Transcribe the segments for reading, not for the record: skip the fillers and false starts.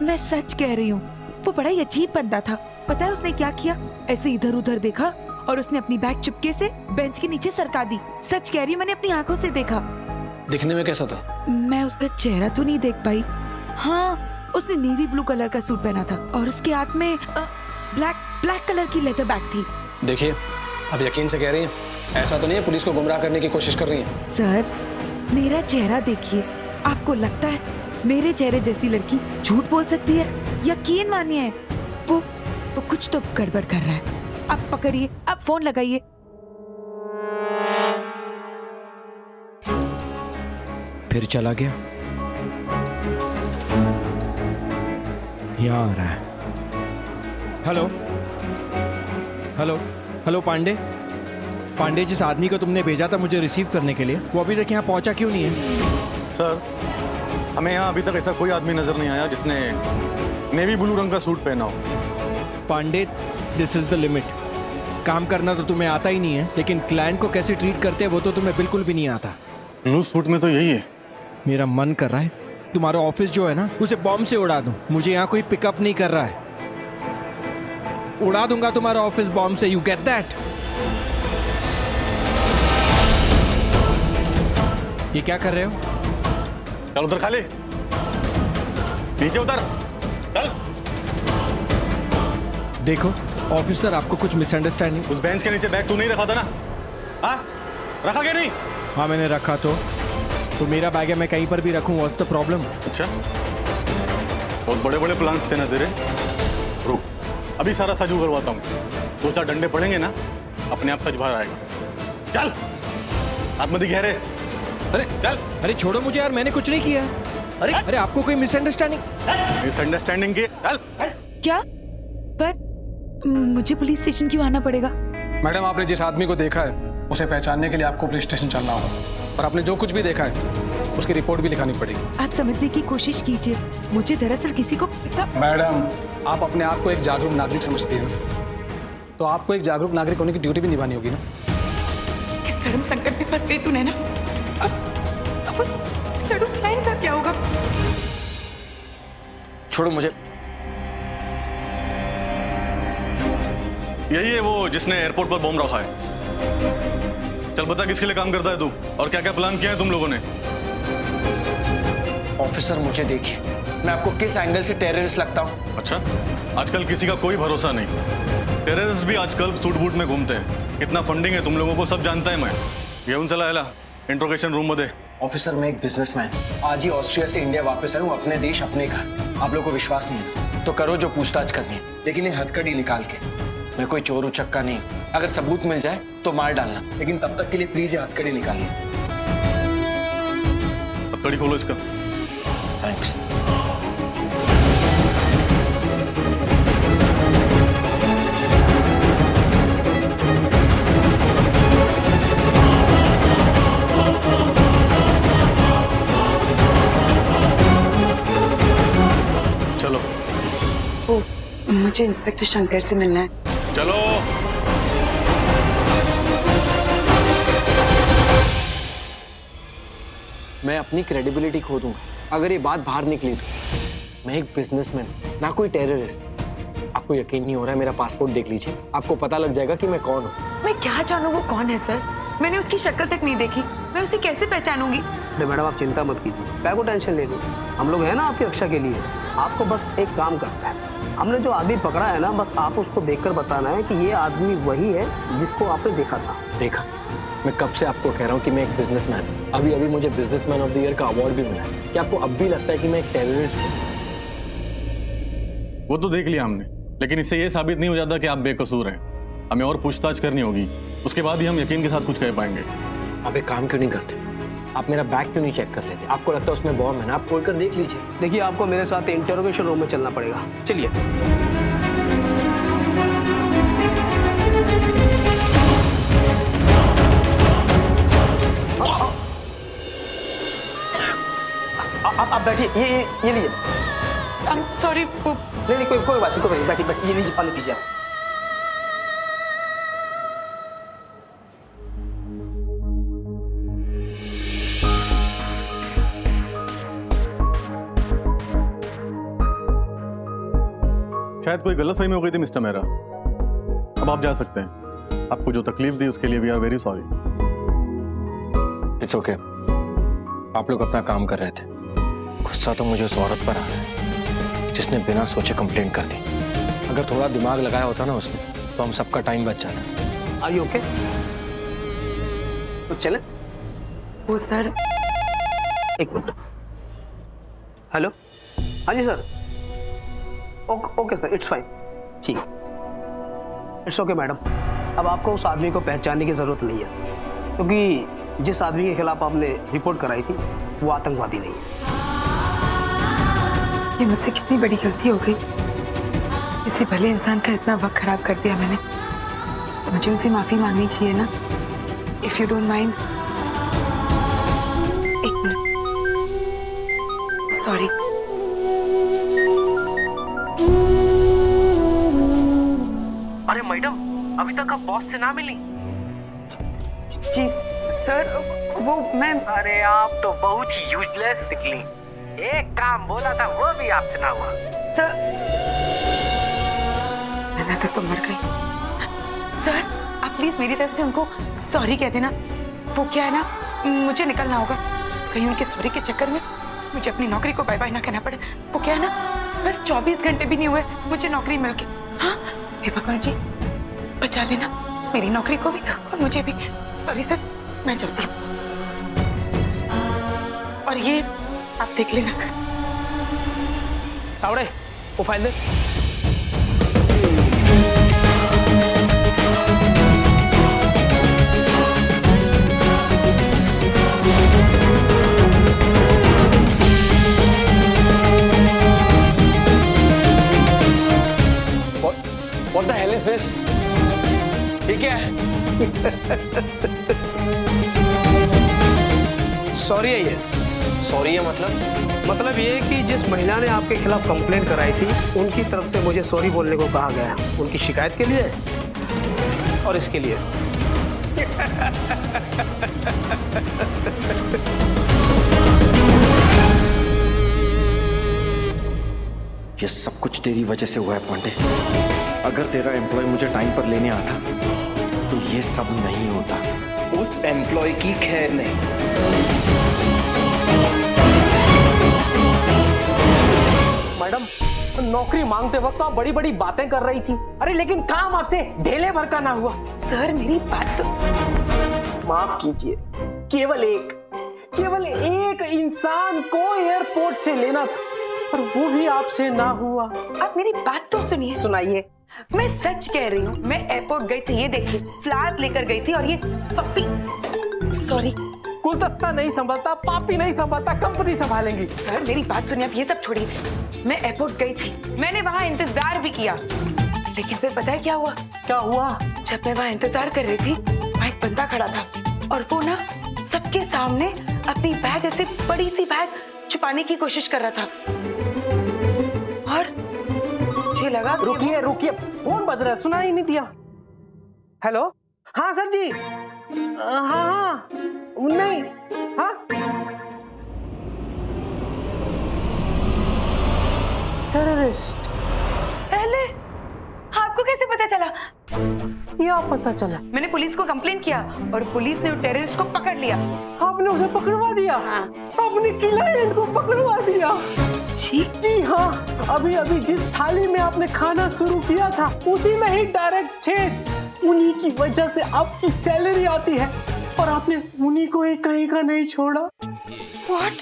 मैं सच कह रही हूँ, वो बड़ा ही अजीब बंदा था। पता है उसने क्या किया? ऐसे इधर उधर देखा और उसने अपनी बैग चुपके से बेंच के नीचे सरका दी। सच कह रही हूँ, मैंने अपनी आंखों से देखा। दिखने में कैसा था? मैं उसका चेहरा तो नहीं देख पाई। हाँ, उसने नेवी ब्लू कलर का सूट पहना था और उसके हाथ में ब्लैक कलर की लेदर बैग थी। देखिए, अब यकीन से कह रही हैं, ऐसा तो नहीं है पुलिस को गुमराह करने की कोशिश कर रही हैं? सर, मेरा चेहरा देखिए। आपको लगता है मेरे चेहरे जैसी लड़की झूठ बोल सकती है? यकीन मानिए, वो कुछ तो गड़बड़ कर रहा है। आप पकड़िए, आप फोन लगाइए। फिर चला गया। यहाँ आ रहा है। हेलो हेलो हेलो, पांडे, जिस आदमी को तुमने भेजा था मुझे रिसीव करने के लिए, वो अभी तक यहाँ पहुंचा क्यों नहीं है? सर, हमें यहाँ अभी तक ऐसा कोई आदमी नजर नहीं आया जिसने नेवी ब्लू रंग का सूट पहना हो। Pandey, this is the limit. काम करना तो तुम्हें आता ही नहीं है, लेकिन क्लाइंट को कैसे ट्रीट करते हैं वो तो तुम्हें बिल्कुल भी नहीं आता। ब्लू सूट में तो यही है। मेरा मन कर रहा है तुम्हारा ऑफिस जो है ना, उसे बॉम्ब से उड़ा दूं। मुझे यहाँ कोई पिकअप नहीं कर रहा है। उड़ा दूंगा तुम्हारा ऑफिस बॉम्ब से, यू गेट दैट? ये क्या कर रहे हो? चल उधर, खाली नीचे उतर, चल। देखो ऑफिसर, आपको कुछ मिसअंडरस्टैंडिंग। उस बेंच के नीचे बैग तू नहीं रखा था ना? हाँ, रखा क्या नहीं? हाँ मैंने रखा तो मेरा बैग है, मैं कहीं पर भी रखूं, व्हाट्स द प्रॉब्लम? अच्छा, बहुत बड़े बड़े प्लान्स थे ना तेरे। रुक, अभी सारा सज करवाता हूँ। 2-4 डंडे पड़ेंगे ना, अपने आप सच बाहर आएगा। चल, आत्मधी गहरे। अरे चल, अरे छोड़ो मुझे यार, मैंने कुछ नहीं किया। अरे आपको कोई मिसअंडरस्टैंडिंग की? चल। क्या? पर मुझे पुलिस स्टेशन क्यों आना पड़ेगा? मैडम, आपने जिस आदमी को देखा है उसे पहचानने के लिए आपको पुलिस स्टेशन चलना होगा, और आपने जो कुछ भी देखा है उसकी रिपोर्ट भी लिखानी पड़ेगी। आप समझने की कोशिश कीजिए, मुझे दरअसल किसी को मैडम, आप अपने आप को एक जागरूक नागरिक समझती हैं, तो आपको एक जागरूक नागरिक होने की ड्यूटी भी निभानी होगी ना। इस धर्म संकट में फंस गई तू नैना। अब उस सड़क लाइन का क्या होगा? छोड़ो मुझे। यही है वो जिसने एयरपोर्ट पर बॉम्ब रखा है। चल बता, किसके लिए काम करता है तू, और क्या क्या प्लान किया है तुम लोगों ने? ऑफिसर मुझे देखिए, मैं आपको किस एंगल से टेररिस्ट लगता हूँ? अच्छा, आजकल किसी का कोई भरोसा नहीं। टेररिस्ट भी आजकल सूट बूट में घूमते हैं। कितना फंडिंग है तुम लोगों को सब जानता है मैं। घेऊन चला आला इंट्रोगेशन रूम मध्ये। ऑफिसर, मैं एक बिजनेसमैन, आज ही ऑस्ट्रिया से इंडिया वापस आया हूँ, अपने देश अपने घर। आप लोगों को विश्वास नहीं है तो करो जो पूछताछ करनी है, लेकिन ये हथकड़ी निकाल के। मैं कोई चोर उचक्का नहीं हूँ, अगर सबूत मिल जाए तो मार डालना, लेकिन तब तक के लिए प्लीज ये हथकड़ी निकालिए। हथकड़ी खोलो इसका। थैंक्स। चलो। ओ, मुझे इंस्पेक्टर शंकर से मिलना है। चलो। मैं अपनी क्रेडिबिलिटी खो दूंगा अगर ये बात बाहर निकली तो। मैं एक बिजनेसमैन, ना कोई टेररिस्ट। आपको यकीन नहीं हो रहा है, मेरा पासपोर्ट देख लीजिए, आपको पता लग जाएगा कि मैं कौन हूँ। मैं क्या जानूं वो कौन है सर? मैंने उसकी शक्ल तक नहीं देखी, मैं उसे कैसे पहचानूंगी? अरे मैडम, आप चिंता मत कीजिए, क्या को टेंशन ले रही? हम लोग हैं ना आपकी रक्षा के लिए। आपको बस एक काम करना है, हमने जो आदमी पकड़ा है ना, बस आप उसको देखकर बताना है कि ये आदमी वही है जिसको आपने देखा था। देखा, मैं कब से आपको कह रहा हूँ कि मैं एक बिजनेसमैन हूँ। अभी अभी मुझे बिजनेसमैन ऑफ द ईयर का अवार्ड भी मिला है। क्या आपको अब भी लगता है कि मैं एक टेररिस्ट हूँ? वो तो देख लिया हमने, लेकिन इससे ये साबित नहीं हो जाता कि आप बेकसूर हैं। हमें और पूछताछ करनी होगी, उसके बाद ही हम यकीन के साथ कुछ कह पाएंगे। आप एक काम क्यों नहीं करते? आप मेरा बैग क्यों नहीं चेक कर लेते? आपको लगता है उसमें बॉम्ब है ना, आप खोल कर देख लीजिए। देखिए, आपको मेरे साथ इंटरोगेशन रूम में चलना पड़ेगा। चलिए। आप बैठिए, ये लीजिए। सॉरी। नहीं, कोई बात नहीं, बैठिए, ये लीजिए, पानी पीजिए आप। शायद कोई गलतफहमी हो गई थी मिस्टर मेहरा। अब आप जा सकते हैं। आपको जो तकलीफ दी उसके लिए we are very sorry. It's okay. आप लोग अपना काम कर रहे थे। गुस्सा तो मुझे उस औरत पर आ रहा है जिसने बिना सोचे कंप्लेंट कर दी। अगर थोड़ा दिमाग लगाया होता ना उसने तो हम सबका टाइम बच जाता। Are you okay? तो चले। वो सर, एक मिनट। हेलो, हाँ जी sir. Okay sir, it's fine. ठीक, इट्स ओके मैडम। अब आपको उस आदमी को पहचानने की जरूरत नहीं है, क्योंकि जिस आदमी के खिलाफ आपने रिपोर्ट कराई थी वो आतंकवादी नहीं है। ये मुझसे कितनी बड़ी गलती हो गई। किसी भले इंसान का इतना वक्त खराब कर दिया मैंने। मुझे उनसे माफी मांगनी चाहिए ना। इफ यू डोंट माइंड, एक मिनट। सॉरी। अरे मैडम, अभी तक आप बॉस से ना मिली? जी सर, वो मैं, अरे आप तो बहुत ही यूजलेस निकली। एक काम बोला था वो भी आपसे ना हुआ। सर, मैं तो मर गई। सर, आप प्लीज मेरी तरफ से उनको सॉरी कह देना। वो क्या है ना, मुझे निकलना होगा। कहीं उनके सॉरी के चक्कर में मुझे अपनी नौकरी को बाय बाय ना कहना पड़े। वो क्या है ना, बस 24 घंटे भी नहीं हुए मुझे नौकरी मिलके। हाँ, हे भगवान जी, बचा लेना मेरी नौकरी को भी और मुझे भी। सॉरी सर, मैं चलती हूँ। और ये आप देख लेना। तावड़े, वो file they. What the hell is this? ये क्या है? सॉरी है ये। सॉरी है मतलब ये कि जिस महिला ने आपके खिलाफ कंप्लेंट कराई थी उनकी तरफ से मुझे सॉरी बोलने को कहा गया, उनकी शिकायत के लिए और इसके लिए। ये सब कुछ तेरी वजह से हुआ है पांडे। अगर तेरा एम्प्लॉय मुझे टाइम पर लेने आता तो ये सब नहीं होता। उस एम्प्लॉय की खैर नहीं। मैडम, नौकरी मांगते वक्त आप बड़ी बड़ी बातें कर रही थी। अरे लेकिन काम आपसे ढेले भर का ना हुआ। सर, मेरी बात तो, माफ कीजिए, केवल एक इंसान को एयरपोर्ट से लेना था और वो भी आपसे ना हुआ। आप मेरी बात तो सुनिए। सुनाइए। मैं सच कह रही हूँ। मैं एयरपोर्ट गई थी, ये देखिए फ्लावर्स लेकर गई थी। और ये पप्पी, सॉरी, गुलदस्ता नहीं संभालता, पापी नहीं संभालता, कंपनी संभालेंगी। सर मेरी बात सुनिए, आप ये सब छोड़िए। मैं एयरपोर्ट गई थी, मैंने वहाँ इंतजार भी किया, लेकिन फिर पता है क्या हुआ? क्या हुआ? जब मैं वहाँ इंतजार कर रही थी, वहाँ एक बंदा खड़ा था और वो ना सबके सामने अपनी बैग, ऐसे बड़ी सी बैग छुपाने की कोशिश कर रहा था। और मुझे लगा कि रुकिए, फोन बज रहा है, सुना ही नहीं दिया। हेलो, हाँ सर जी। हाँ, नहीं, हाँ, टेररिस्ट। पहले आपको कैसे पता चला? क्या पता चला? मैंने पुलिस को कंप्लेंट किया और पुलिस ने टेररिस्ट को पकड़ लिया। आपने उसे पकड़वा दिया? हाँ। आपने क्लाइंट को पकड़वा दिया? जी हाँ, अभी जिस थाली में आपने खाना शुरू किया था उसी में ही डायरेक्ट छेद। उन्हीं की वजह से आपकी सैलरी आती है और आपने उन्हीं को ही कहीं का नहीं छोड़ा। What?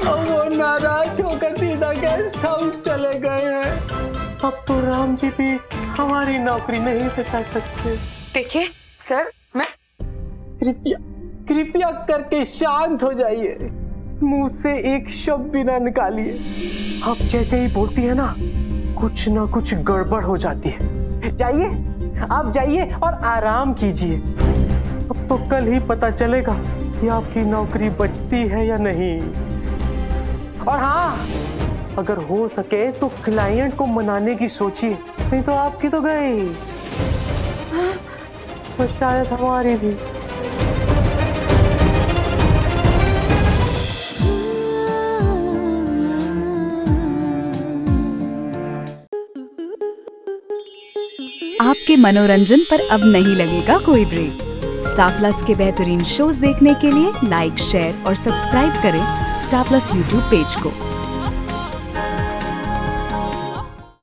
अब वो नाराज होकर सीधा गेस्ट हाउस चले गए हैं। अब तो राम जी भी हमारी नौकरी नहीं बचा सकते। देखिए सर, मैं कृपया करके शांत हो जाइए। मुंह से एक शब्द भी ना निकालिए। आप जैसे ही बोलती है ना कुछ गड़बड़ हो जाती है। जाइए, आप जाइए और आराम कीजिए। अब तो कल ही पता चलेगा कि आपकी नौकरी बचती है या नहीं। और हाँ, अगर हो सके तो क्लाइंट को मनाने की सोचिए, नहीं तो आपकी तो गई और शायद हमारी भी। आपके मनोरंजन पर अब नहीं लगेगा कोई ब्रेक। स्टार प्लस के बेहतरीन शोज देखने के लिए लाइक, शेयर और सब्सक्राइब करें स्टार प्लस यूट्यूब पेज को।